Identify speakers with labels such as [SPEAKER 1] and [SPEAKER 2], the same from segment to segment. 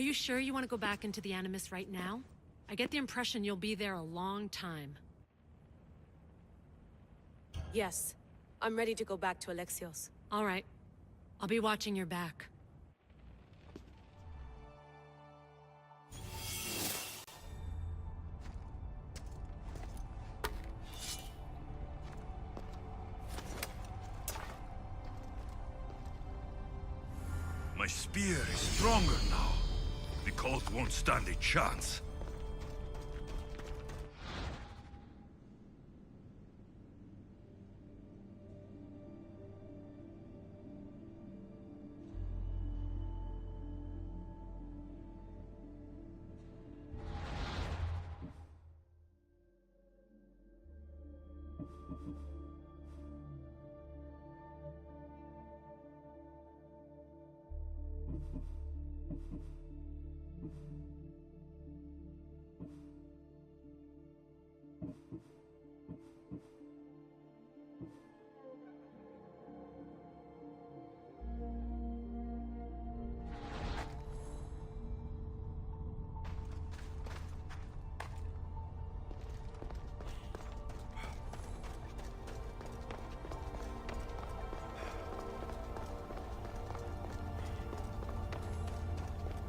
[SPEAKER 1] Are you sure you want to go back into the Animus right now? I get the impression you'll be there a long time.
[SPEAKER 2] Yes. I'm ready to go back to Alexios.
[SPEAKER 1] All right. I'll be watching your back.
[SPEAKER 3] My spear is stronger now. The cult won't stand a chance.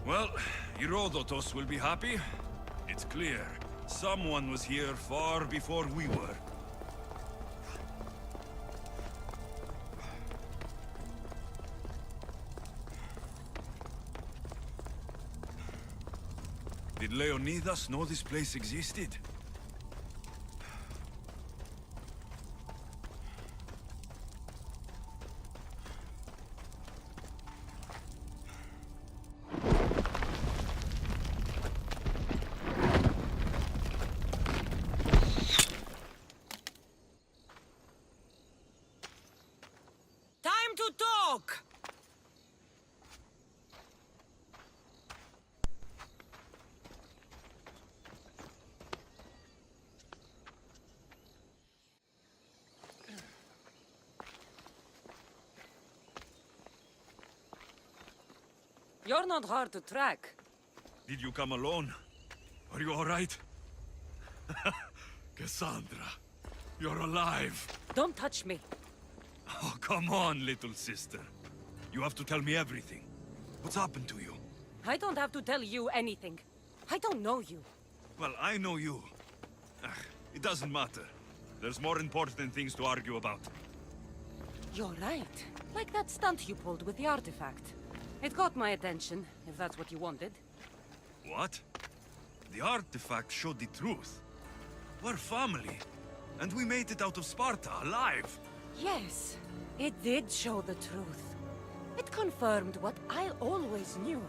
[SPEAKER 3] Well, Herodotus will be happy. It's clear. Someone was here far before we were. Did Leonidas know this place existed?
[SPEAKER 4] You're not hard to track.
[SPEAKER 3] Did you come alone? Are you all right? Cassandra, you're alive.
[SPEAKER 4] Don't touch me.
[SPEAKER 3] Oh, come on, little sister. You have to tell me everything. What's happened to you?
[SPEAKER 4] I don't have to tell you anything. I don't know you.
[SPEAKER 3] Well, I know you. It doesn't matter. There's more important things to argue about.
[SPEAKER 4] You're right. Like that stunt you pulled with the artifact. It got my attention, if that's what you wanted.
[SPEAKER 3] What? The artifact showed the truth. We're family. And we made it out of Sparta, alive.
[SPEAKER 4] Yes, it did show the truth. It confirmed what I always knew.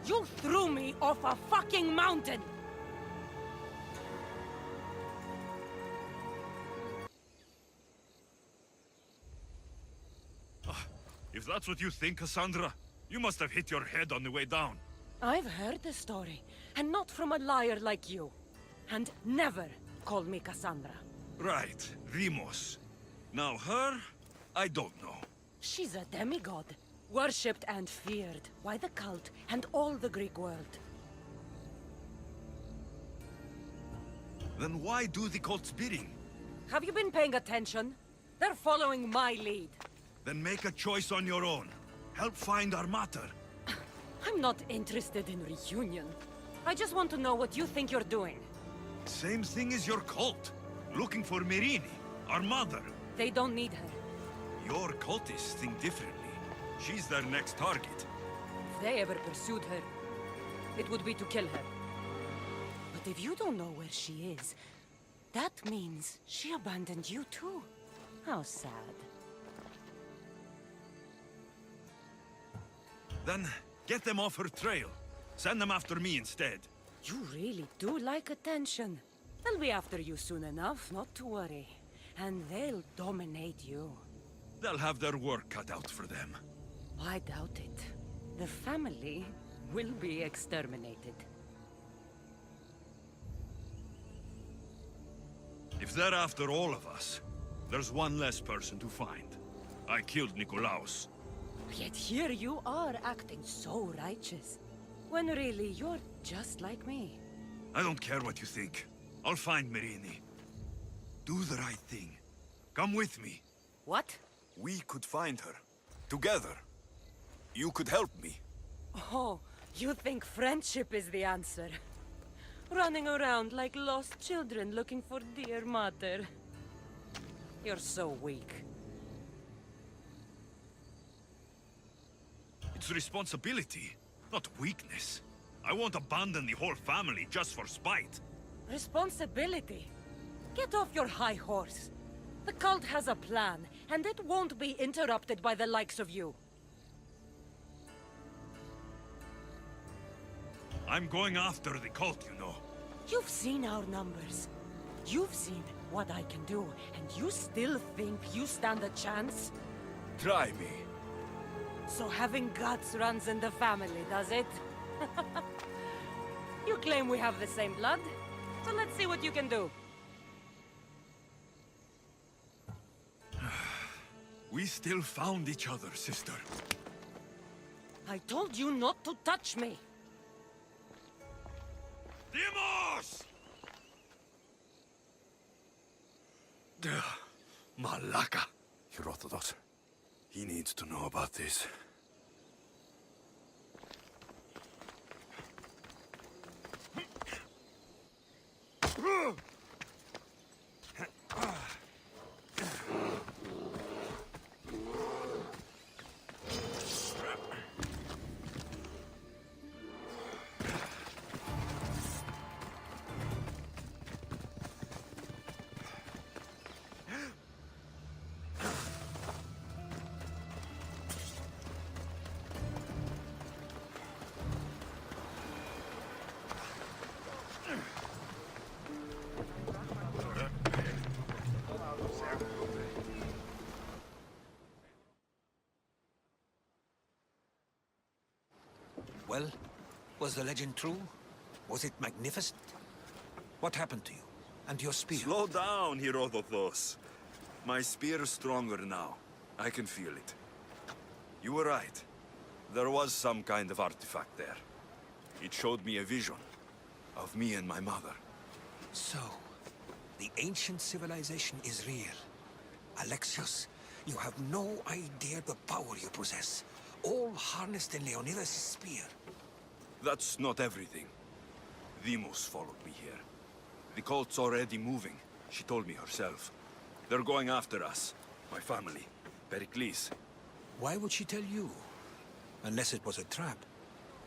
[SPEAKER 4] You threw me off a fucking mountain!
[SPEAKER 3] If that's what you think, Cassandra, you must have hit your head on the way down.
[SPEAKER 4] I've heard the story, and not from a liar like you. And never call me Cassandra.
[SPEAKER 3] Right, Rimos. Now her, I don't know.
[SPEAKER 4] She's a demigod, worshipped and feared by the cult and all the Greek world.
[SPEAKER 3] Then why do the cult's bidding?
[SPEAKER 4] Have you been paying attention? They're following my lead.
[SPEAKER 3] Then make a choice on your own. Help find our mater.
[SPEAKER 4] I'm not interested in reunion. I just want to know what you think you're doing.
[SPEAKER 3] Same thing as your cult. Looking for Myrine, our mother.
[SPEAKER 4] They don't need her.
[SPEAKER 3] Your cultists think differently. She's their next target.
[SPEAKER 4] If they ever pursued her, it would be to kill her. But if you don't know where she is, that means she abandoned you too. How sad.
[SPEAKER 3] Then, get them off her trail. Send them after me instead.
[SPEAKER 4] You really do like attention. They'll be after you soon enough, not to worry. And they'll dominate you.
[SPEAKER 3] They'll have their work cut out for them.
[SPEAKER 4] I doubt it. The family will be exterminated.
[SPEAKER 3] If they're after all of us, there's one less person to find. I killed Nikolaos.
[SPEAKER 4] Yet here you are acting so righteous. When really, you're just like me.
[SPEAKER 3] I don't care what you think. I'll find Myrine. Do the right thing. Come with me.
[SPEAKER 4] What?
[SPEAKER 5] We could find her. Together. You could help me.
[SPEAKER 4] Oh, you think friendship is the answer? Running around like lost children looking for dear mother. You're so weak.
[SPEAKER 3] It's responsibility, not weakness. I won't abandon the whole family just for spite.
[SPEAKER 4] Responsibility? Get off your high horse. The cult has a plan, and it won't be interrupted by the likes of you.
[SPEAKER 3] I'm going after the cult, you know.
[SPEAKER 4] You've seen our numbers. You've seen what I can do, and you still think you stand a chance?
[SPEAKER 5] Try me.
[SPEAKER 4] So having guts runs in the family, does it? You claim we have the same blood, so let's see what you can do.
[SPEAKER 3] We still found each other, sister.
[SPEAKER 4] I told you not to touch me!
[SPEAKER 3] Demos! Malaka.
[SPEAKER 5] Herodotus.
[SPEAKER 3] He needs to know about this.
[SPEAKER 6] Well, was the legend true? Was it magnificent? What happened to you? And your spear?
[SPEAKER 5] Slow down, Herodotus. My spear's stronger now. I can feel it. You were right. There was some kind of artifact there. It showed me a vision of me and my mother.
[SPEAKER 6] So, the ancient civilization is real. Alexios, you have no idea the power you possess. All harnessed in Leonidas' spear.
[SPEAKER 5] That's not everything. Demos followed me here. The cult's already moving. She told me herself. They're going after us. My family. Pericles.
[SPEAKER 6] Why would she tell you? Unless it was a trap.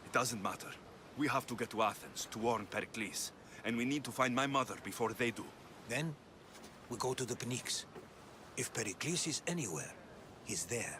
[SPEAKER 5] It doesn't matter. We have to get to Athens to warn Pericles. And we need to find my mother before they do.
[SPEAKER 6] Then, we go to the Pnyx. If Pericles is anywhere, he's there.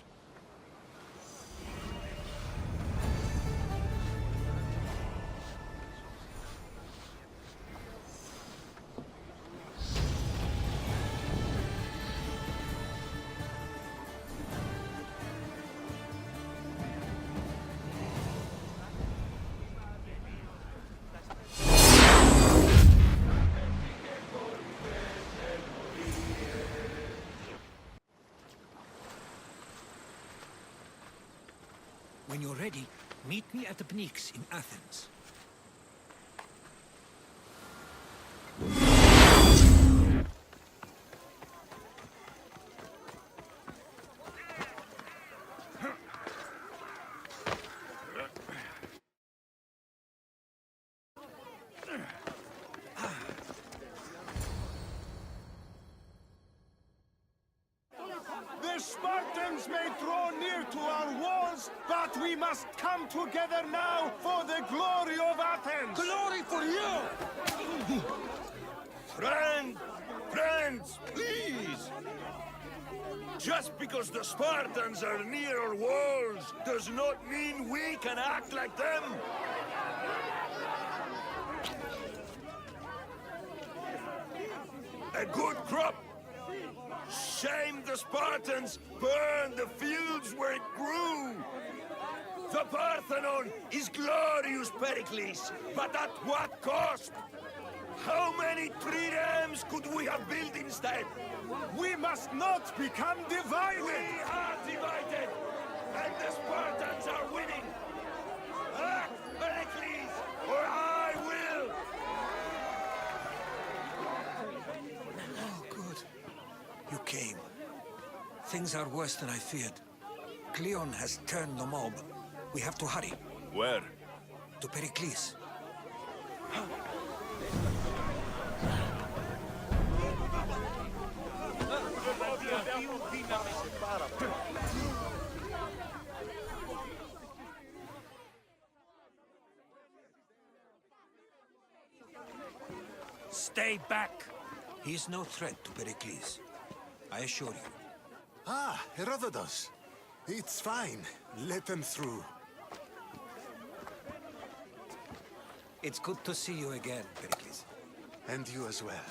[SPEAKER 6] When you're ready, meet me at the Pnyx in Athens.
[SPEAKER 7] The Spartans may draw near to our walls, but we must come together now for the glory of Athens!
[SPEAKER 6] Glory for you!
[SPEAKER 8] Friends, please! Just because the Spartans are near our walls does not mean we can act like them! A good crop! Shame the Spartans burned the fields where it grew! The Parthenon is glorious, Pericles, but at what cost? How many triremes could we have built instead?
[SPEAKER 7] We must not become divided!
[SPEAKER 8] We are divided, and the Spartans are winning! Ah, Pericles!
[SPEAKER 6] Things are worse than I feared. Cleon has turned the mob. We have to hurry.
[SPEAKER 5] Where?
[SPEAKER 6] To Pericles. Stay back! He is no threat to Pericles. I assure you.
[SPEAKER 7] Ah, Herodotus. It's fine. Let them through.
[SPEAKER 6] It's good to see you again, Pericles.
[SPEAKER 7] And you as well.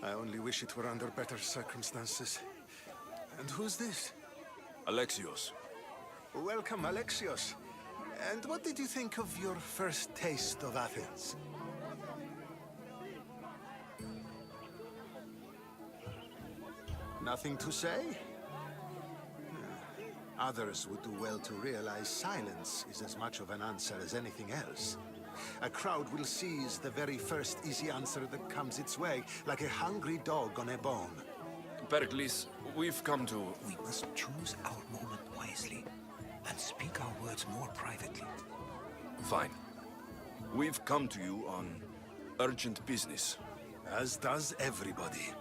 [SPEAKER 7] I only wish it were under better circumstances. And who's this?
[SPEAKER 5] Alexios.
[SPEAKER 7] Welcome, Alexios. And what did you think of your first taste of Athens? Nothing to say? Others would do well to realize silence is as much of an answer as anything else. A crowd will seize the very first easy answer that comes its way, like a hungry dog on a bone.
[SPEAKER 5] Pericles, we've come to...
[SPEAKER 6] We must choose our moment wisely and speak our words more privately.
[SPEAKER 5] Fine. We've come to you on urgent business.
[SPEAKER 7] As does everybody.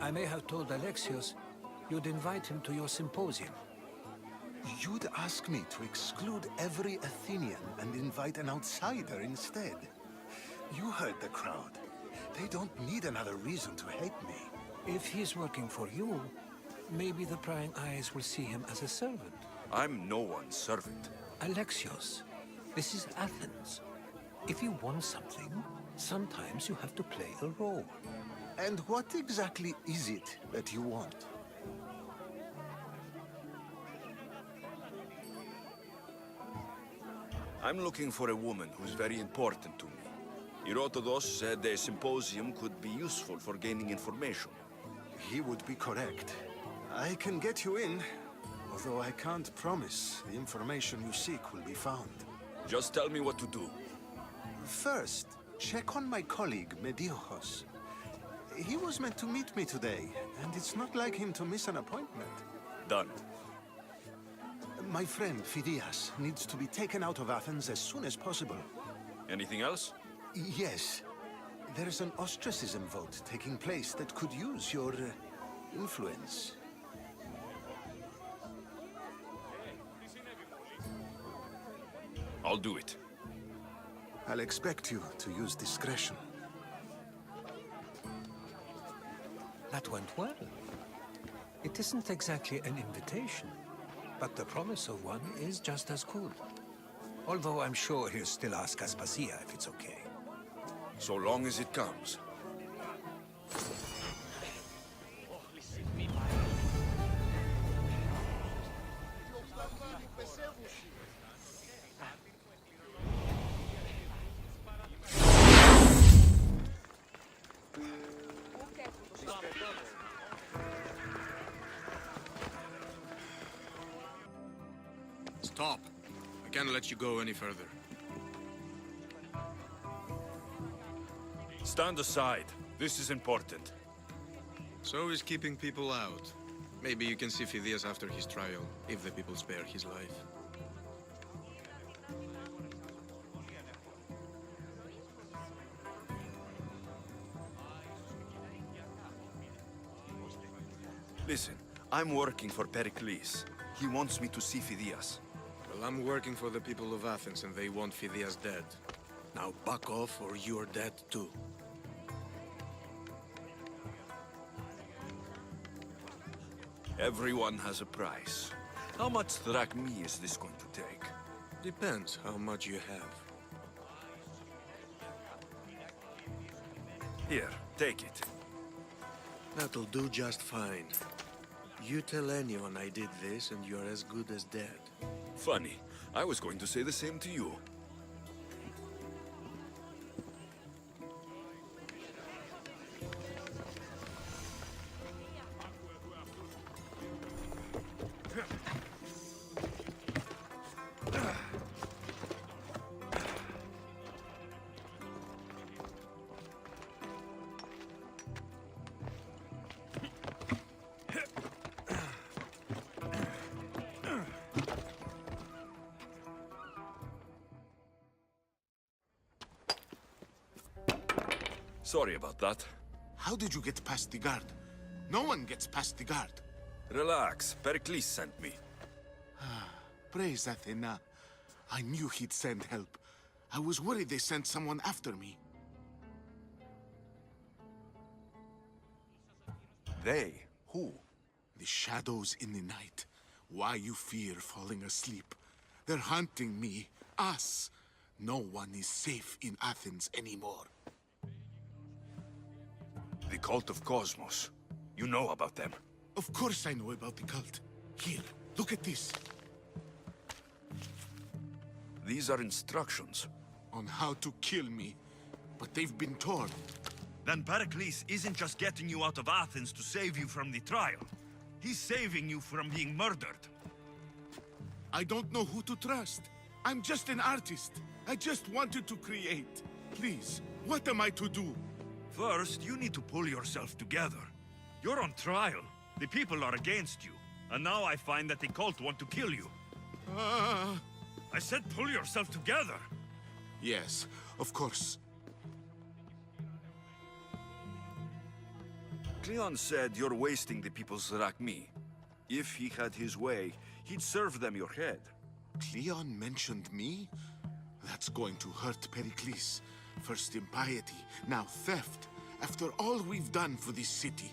[SPEAKER 6] I may have told Alexios you'd invite him to your symposium.
[SPEAKER 7] You'd ask me to exclude every Athenian and invite an outsider instead. You heard the crowd. They don't need another reason to hate me.
[SPEAKER 6] If he's working for you, maybe the prying eyes will see him as a servant.
[SPEAKER 5] I'm no one's servant.
[SPEAKER 6] Alexios, this is Athens. If you want something, sometimes you have to play a role.
[SPEAKER 7] And what exactly is it that you want?
[SPEAKER 5] I'm looking for a woman who's very important to me. Herodotus said a symposium could be useful for gaining information.
[SPEAKER 7] He would be correct. I can get you in, although I can't promise the information you seek will be found.
[SPEAKER 5] Just tell me what to do.
[SPEAKER 7] First, check on my colleague, Mediochos. He was meant to meet me today, and it's not like him to miss an appointment.
[SPEAKER 5] Done.
[SPEAKER 7] My friend, Phidias, needs to be taken out of Athens as soon as possible.
[SPEAKER 5] Anything else?
[SPEAKER 7] Yes. There's an ostracism vote taking place that could use your influence.
[SPEAKER 5] I'll do it.
[SPEAKER 7] I'll expect you to use discretion.
[SPEAKER 6] That went well. It isn't exactly an invitation, but the promise of one is just as good. Although I'm sure he'll still ask Aspasia if it's okay.
[SPEAKER 5] So long as it comes.
[SPEAKER 9] Stop. I can't let you go any further.
[SPEAKER 5] Stand aside. This is important.
[SPEAKER 9] So is keeping people out. Maybe you can see Phidias after his trial, if the people spare his life.
[SPEAKER 5] Listen, I'm working for Pericles. He wants me to see Phidias.
[SPEAKER 9] Well, I'm working for the people of Athens, and they want Phidias dead. Now back off, or you're dead too.
[SPEAKER 5] Everyone has a price. How much drachmi is this going to take?
[SPEAKER 9] Depends how much you have.
[SPEAKER 5] Here, take it.
[SPEAKER 9] That'll do just fine. You tell anyone I did this, and you're as good as dead.
[SPEAKER 5] Funny. I was going to say the same to you. Sorry about that.
[SPEAKER 8] How did you get past the guard? No one gets past the guard.
[SPEAKER 5] Relax. Pericles sent me.
[SPEAKER 8] Praise Athena. I knew he'd send help. I was worried they sent someone after me.
[SPEAKER 5] They? Who?
[SPEAKER 8] The shadows in the night. Why you fear falling asleep? They're hunting me. Us. No one is safe in Athens anymore.
[SPEAKER 5] The cult of Cosmos. You know about them.
[SPEAKER 8] Of course I know about the cult. Here, look at this.
[SPEAKER 5] These are instructions.
[SPEAKER 8] On how to kill me. But they've been torn.
[SPEAKER 3] Then Pericles isn't just getting you out of Athens to save you from the trial. He's saving you from being murdered.
[SPEAKER 8] I don't know who to trust. I'm just an artist. I just wanted to create. Please, what am I to do?
[SPEAKER 3] First, you need to pull yourself together. You're on trial. The people are against you. And now I find that the cult want to kill you. I said pull yourself together.
[SPEAKER 8] Yes, of course.
[SPEAKER 5] Cleon said you're wasting the people's Zrakmi. If he had his way, he'd serve them your head.
[SPEAKER 8] Cleon mentioned me? That's going to hurt Pericles. First impiety, now theft. After all we've done for this city.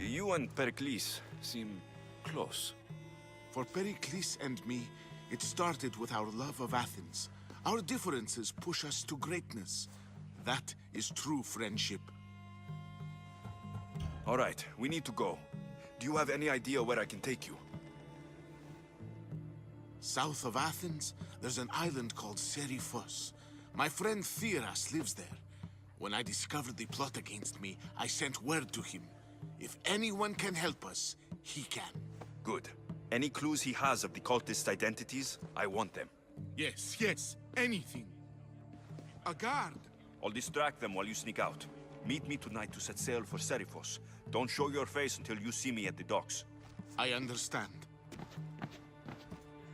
[SPEAKER 5] You and Pericles seem close.
[SPEAKER 8] For Pericles and me, it started with our love of Athens. Our differences push us to greatness. That is true friendship.
[SPEAKER 5] All right, we need to go. Do you have any idea where I can take you?
[SPEAKER 8] South of Athens, there's an island called SHAREfactory. My friend Theras lives there. When I discovered the plot against me, I sent word to him. If anyone can help us, he can.
[SPEAKER 5] Good. Any clues he has of the cultist identities, I want them.
[SPEAKER 8] Yes, anything. A guard.
[SPEAKER 5] I'll distract them while you sneak out. Meet me tonight to set sail for Serifos. Don't show your face until you see me at the docks.
[SPEAKER 8] I understand.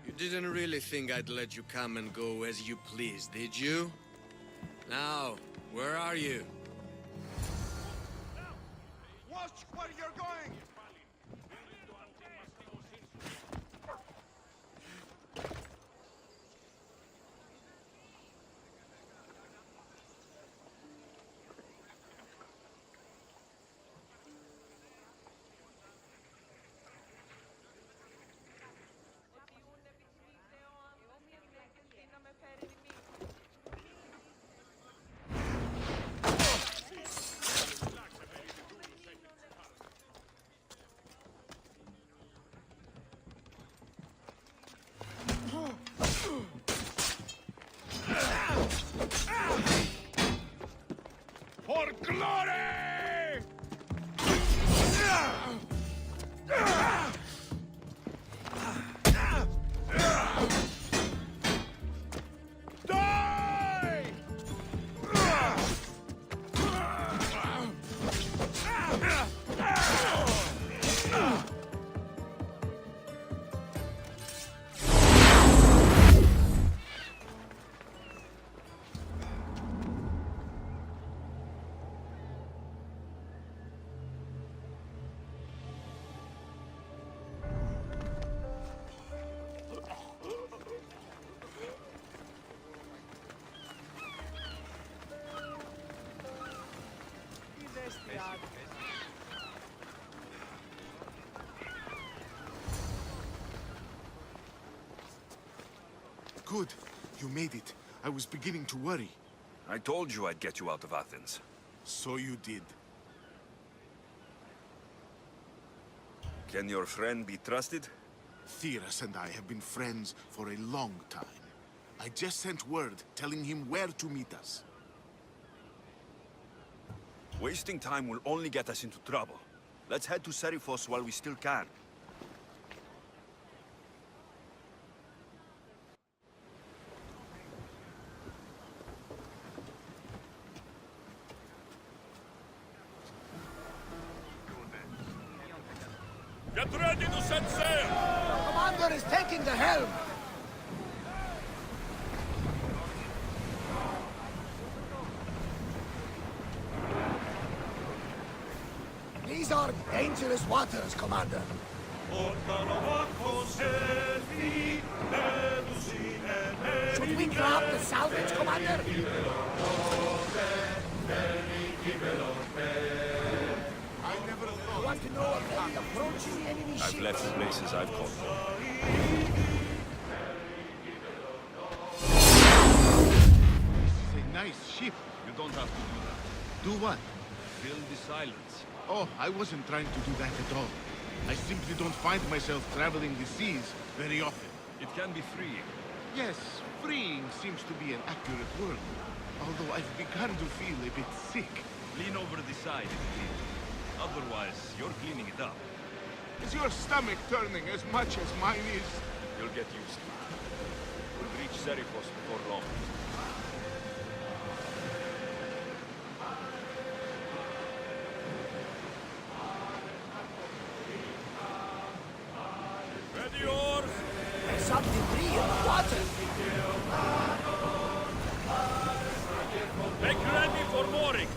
[SPEAKER 9] You didn't really think I'd let you come and go as you please, did you? Now, where are you?
[SPEAKER 8] Watch where you're going!
[SPEAKER 3] For glory!
[SPEAKER 8] Good. You made it. I was beginning to worry.
[SPEAKER 5] I told you I'd get you out of Athens.
[SPEAKER 8] So you did.
[SPEAKER 5] Can your friend be trusted?
[SPEAKER 8] Theras and I have been friends for a long time. I just sent word telling him where to meet us.
[SPEAKER 5] Wasting time will only get us into trouble. Let's head to Serifos while we still can.
[SPEAKER 3] Get ready to set sail!
[SPEAKER 10] Commander is taking the helm!
[SPEAKER 8] are dangerous waters, Commander. Should we grab the salvage, Commander? I never thought. Want to know of any approaching enemy
[SPEAKER 5] I've
[SPEAKER 8] ships?
[SPEAKER 5] left places I've called.
[SPEAKER 10] It's a nice ship. You don't have to do that. Do what?
[SPEAKER 3] Fill the silence.
[SPEAKER 10] Oh, I wasn't trying to do that at all. I simply don't find myself traveling the seas very often.
[SPEAKER 3] It can be freeing.
[SPEAKER 10] Yes, freeing seems to be an accurate word. Although I've begun to feel a bit sick.
[SPEAKER 3] Lean over the side if you need. Otherwise, you're cleaning it up.
[SPEAKER 10] Is your stomach turning as much as mine is?
[SPEAKER 3] You'll get used to it. We'll reach SHAREfactory before long. Ready yours!
[SPEAKER 8] There's some debris in the water.
[SPEAKER 3] Make ready for mooring!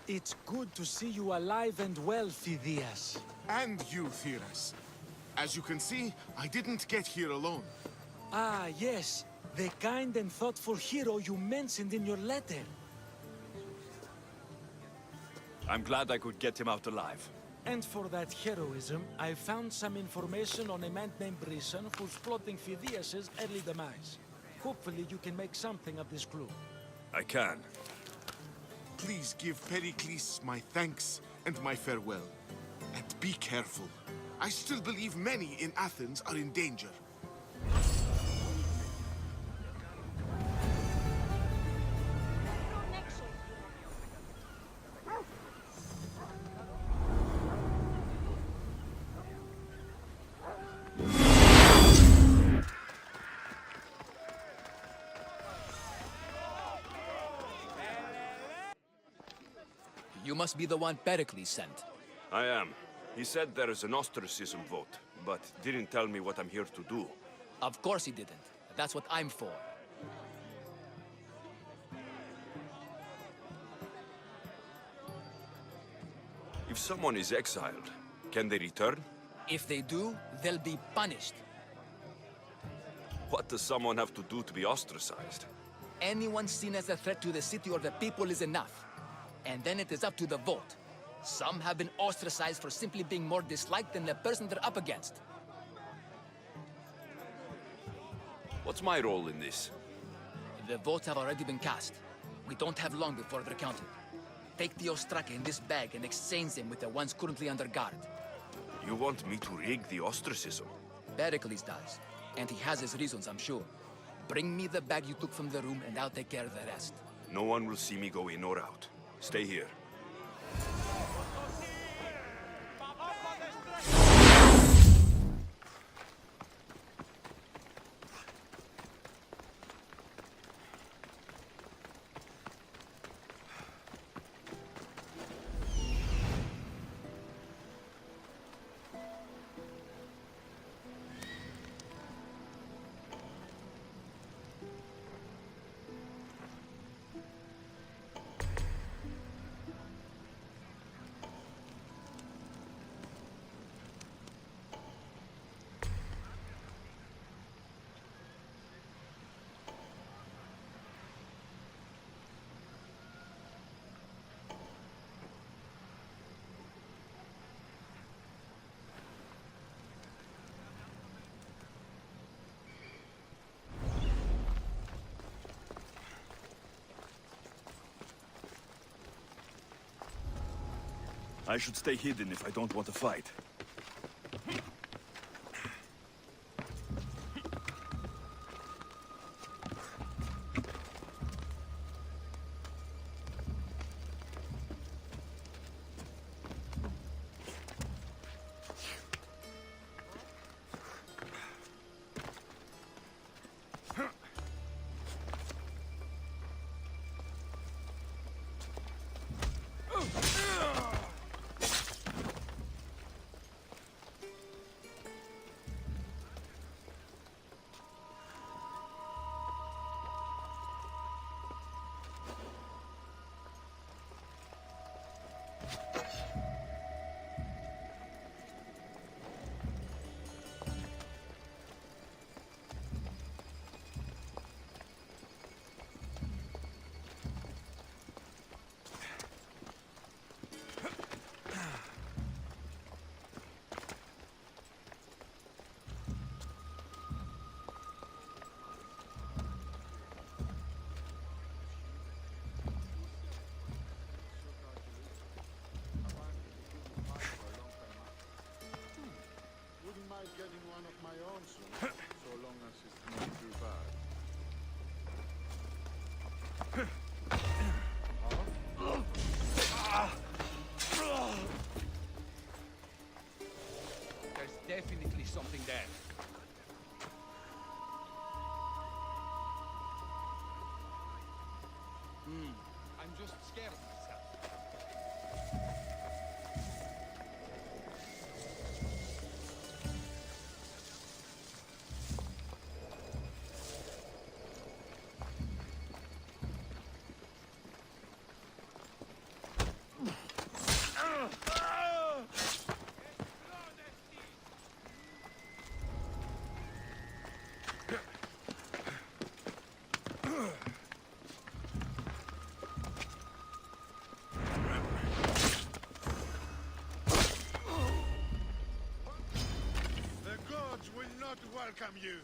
[SPEAKER 11] It's good to see you alive and well, Phidias.
[SPEAKER 10] And you, Theras. As you can see, I didn't get here alone.
[SPEAKER 11] Ah, yes. The kind and thoughtful hero you mentioned in your letter.
[SPEAKER 5] I'm glad I could get him out alive.
[SPEAKER 11] And for that heroism, I found some information on a man named Brisson who's plotting Phidias' early demise. Hopefully you can make something of this clue.
[SPEAKER 5] I can.
[SPEAKER 10] Please give Pericles my thanks and my farewell. And be careful. I still believe many in Athens are in danger.
[SPEAKER 12] You must be the one Pericles sent.
[SPEAKER 5] I am. He said there is an ostracism vote, but didn't tell me what I'm here to do.
[SPEAKER 12] Of course he didn't. That's what I'm for.
[SPEAKER 5] If someone is exiled, can they return?
[SPEAKER 12] If they do, they'll be punished.
[SPEAKER 5] What does someone have to do to be ostracized?
[SPEAKER 12] Anyone seen as a threat to the city or the people is enough. And then it is up to the vote. Some have been ostracized for simply being more disliked than the person they're up against.
[SPEAKER 5] What's my role in this?
[SPEAKER 12] The votes have already been cast. We don't have long before they're counted. Take the ostraka in this bag and exchange them with the ones currently under guard.
[SPEAKER 5] You want me to rig the ostracism?
[SPEAKER 12] Pericles does. And he has his reasons, I'm sure. Bring me the bag you took from the room and I'll take care of the rest.
[SPEAKER 5] No one will see me go in or out. Stay here. I should stay hidden if I don't want to fight.
[SPEAKER 12] There's definitely something there. I'm just scared of myself.
[SPEAKER 10] The gods will not welcome you.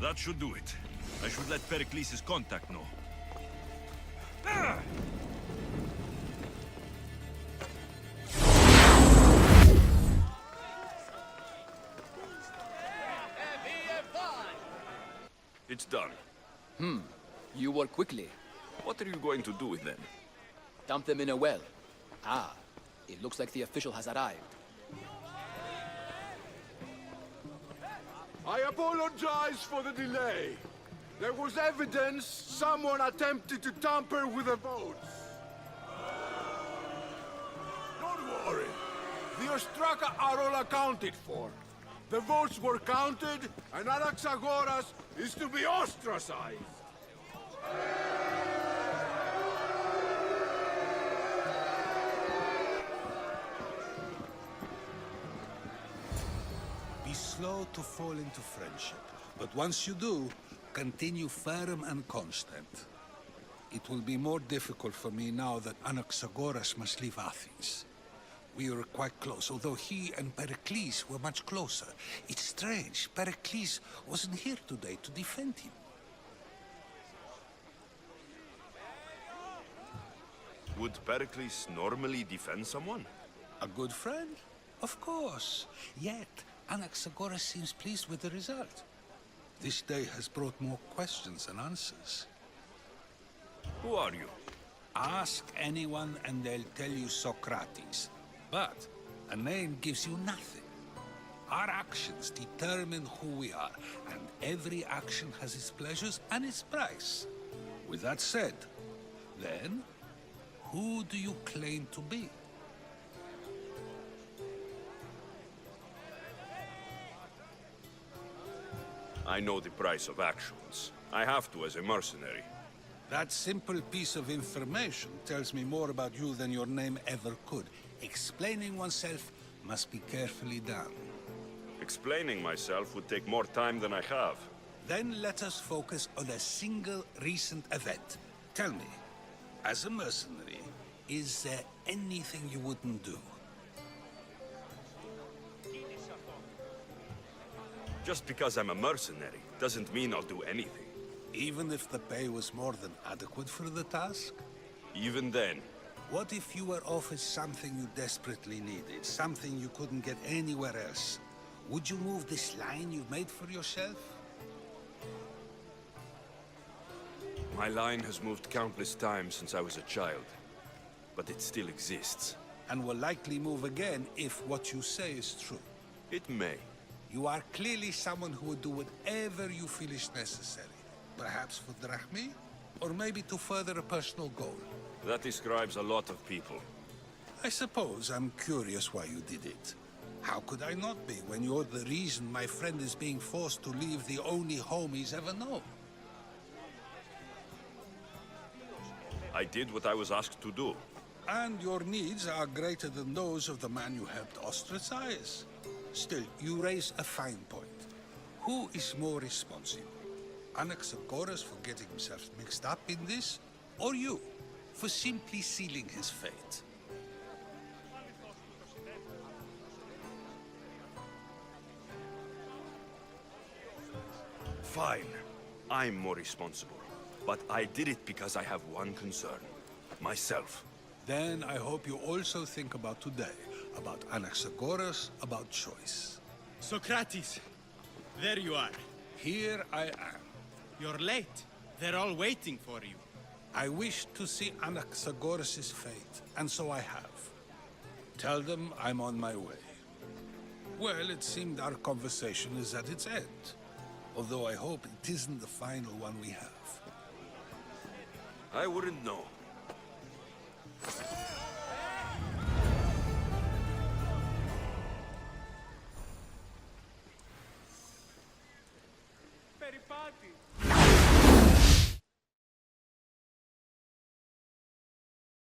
[SPEAKER 3] That should do it. I should let Pericles' contact know.
[SPEAKER 5] It's done.
[SPEAKER 12] You work quickly.
[SPEAKER 5] What are you going to do with them?
[SPEAKER 12] Dump them in a well. Ah, it looks like the official has arrived.
[SPEAKER 8] I apologize for the delay. There was evidence someone attempted to tamper with the votes. Don't worry. The Ostraka are all accounted for. The votes were counted, and Alexios is to be ostracized.
[SPEAKER 6] Be slow to fall into friendship, but once you do, continue firm and constant. It will be more difficult for me now that Anaxagoras must leave Athens. We were quite close, although he and Pericles were much closer. It's strange, Pericles wasn't here today to defend him.
[SPEAKER 5] Would Pericles normally defend someone?
[SPEAKER 6] A good friend? Of course. Yet, Anaxagoras seems pleased with the result. This day has brought more questions than answers.
[SPEAKER 5] Who are you?
[SPEAKER 6] Ask anyone and they'll tell you Socrates. But a name gives you nothing. Our actions determine who we are, and every action has its pleasures and its price. With that said, then, who do you claim to be?
[SPEAKER 5] I know the price of actions. I have to as a mercenary.
[SPEAKER 6] That simple piece of information tells me more about you than your name ever could. Explaining oneself must be carefully done.
[SPEAKER 5] Explaining myself would take more time than I have.
[SPEAKER 6] Then let us focus on a single recent event. Tell me, as a mercenary, is there anything you wouldn't do?
[SPEAKER 5] Just because I'm a mercenary doesn't mean I'll do anything.
[SPEAKER 6] Even if the pay was more than adequate for the task?
[SPEAKER 5] Even then,
[SPEAKER 6] What if you were offered something you desperately needed, something you couldn't get anywhere else? Would you move this line you've made for yourself?
[SPEAKER 5] my line has moved countless times since I was a child. But it still exists.
[SPEAKER 6] And will likely move again if what you say is true.
[SPEAKER 5] It may.
[SPEAKER 6] You are clearly someone who would do whatever you feel is necessary. Perhaps for drachmi, or maybe to further a personal goal.
[SPEAKER 5] That describes a lot of people.
[SPEAKER 6] I suppose I'm curious why you did it. How could I not be when you're the reason my friend is being forced to leave the only home he's ever known?
[SPEAKER 5] I did what I was asked to do.
[SPEAKER 6] And your needs are greater than those of the man you helped ostracize. Still, you raise a fine point. Who is more responsible? Anaxagoras for getting himself mixed up in this, or you, for simply sealing his fate?
[SPEAKER 5] Fine. I'm more responsible. But I did it because I have one concern. Myself.
[SPEAKER 6] Then I hope you also think about today, about Anaxagoras, about choice.
[SPEAKER 13] Socrates, there you are.
[SPEAKER 6] Here I am.
[SPEAKER 13] You're late. They're all waiting for you.
[SPEAKER 6] I wish to see Anaxagoras' fate, and so I have. Tell them I'm on my way. Well, it seemed our conversation is at its end. Although I hope it isn't the final one we have.
[SPEAKER 5] I wouldn't know.